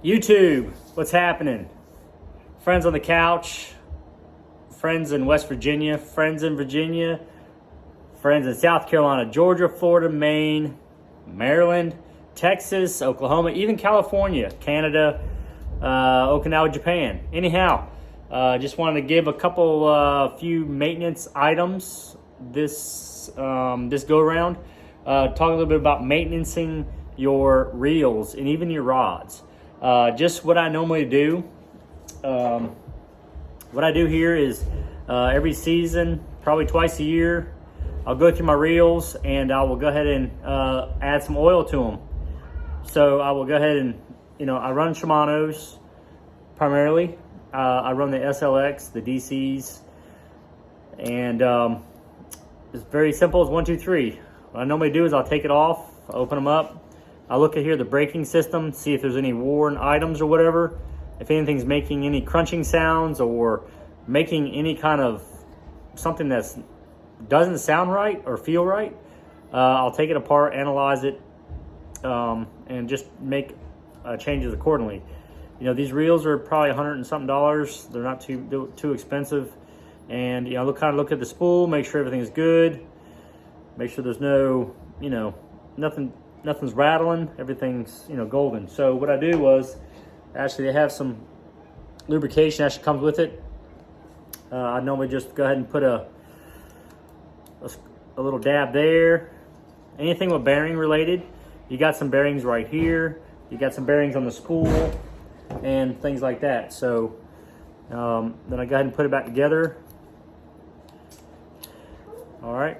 YouTube, what's happening? Friends on the couch, friends in West Virginia, friends in Virginia, friends in South Carolina, Georgia, Florida, Maine, Maryland, Texas, Oklahoma, even California, Canada, Okinawa, Japan. Anyhow, just wanted to give a couple few maintenance items this go around. Talk a little bit about maintaining your reels and even your rods. Just what I normally do. What I do here is every season, probably twice a year, I'll go through my reels and I will go ahead and add some oil to them. So I will go ahead and, I run Shimano's primarily. I run the SLX, the DCs, and it's very simple. It's 1, 2, 3. What I normally do is I'll take it off, open them up. I look at here the braking system, see if there's any worn items or whatever. If anything's making any crunching sounds or making any kind of something that doesn't sound right or feel right, I'll take it apart, analyze it, and just make changes accordingly. These reels are probably $100 and something. They're not too expensive. And kind of look at the spool, make sure everything's good, make sure there's no, nothing's rattling, everything's golden. So what I do was, actually they have some lubrication actually comes with it. I normally just go ahead and put a little dab there. Anything with bearing related, you got some bearings right here, you got some bearings on the spool and things like that. So then I go ahead and put it back together. All right.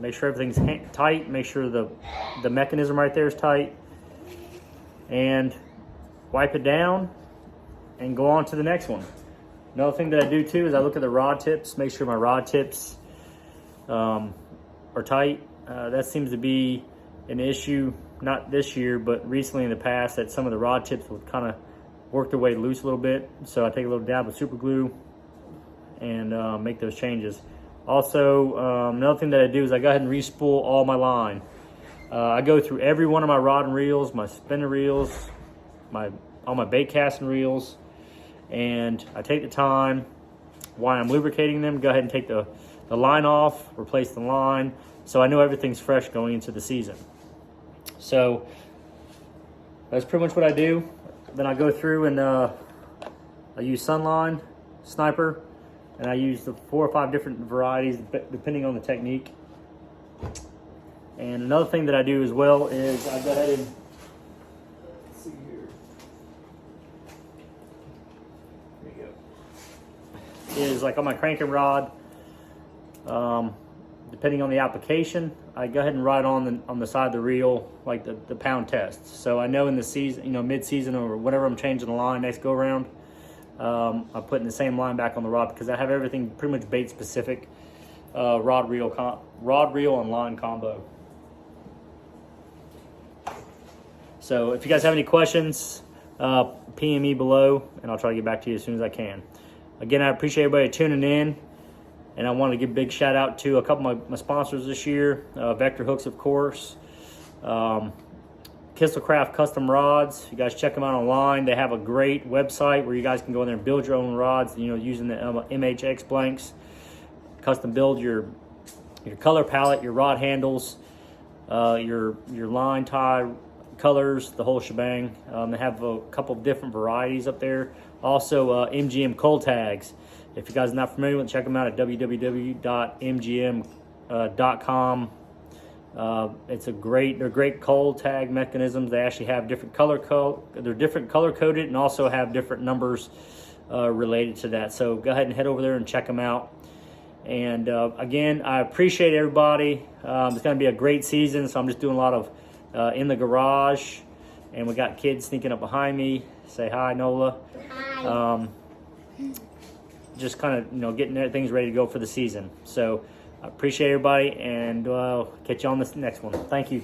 Make sure everything's tight. Make sure the mechanism right there is tight. And wipe it down and go on to the next one. Another thing that I do too is I look at the rod tips, make sure my rod tips are tight. That seems to be an issue, not this year, but recently in the past, that some of the rod tips would kind of work their way loose a little bit. So I take a little dab of super glue and make those changes. Also, another thing that I do is I go ahead and re-spool all my line. I go through every one of my rod and reels, my spinner reels, all my bait casting reels, and I take the time while I'm lubricating them, go ahead and take the line off, replace the line, so I know everything's fresh going into the season. So that's pretty much what I do. Then I go through and I use Sunline, Sniper, and I use the 4 or 5 different varieties depending on the technique. And another thing that I do as well is I go ahead and, let's see here. There you go. Is like on my cranking rod, depending on the application, I go ahead and write on the side of the reel like the pound test. So I know in the season, mid-season or whatever I'm changing the line next go around, I'm putting the same line back on the rod because I have everything pretty much bait specific, rod reel and line combo. So if you guys have any questions, PM me below and I'll try to get back to you as soon as I can. Again, I appreciate everybody tuning in, and I want to give a big shout out to a couple of my sponsors this year, Vector Hooks, of course, kisselkraftscustomrods. You guys check them out online. They have a great website where you guys can go in there and build your own rods, using the MHX blanks, custom build your color palette, your rod handles, your line tie colors, the whole shebang. They have a couple of different varieties up there. Also, MGM Cull Tags. If you guys are not familiar with it, check them out at www.mgm.com. They're great cull tag mechanisms. They actually have different they're different color coded and also have different numbers related to that. So go ahead and head over there and check them out. And again, I appreciate everybody. It's going to be a great season, so I'm just doing a lot of in the garage, and we got kids sneaking up behind me. Say hi, Nola. Hi. Just kind of getting things ready to go for the season. So I appreciate everybody, and catch you on this next one. Thank you.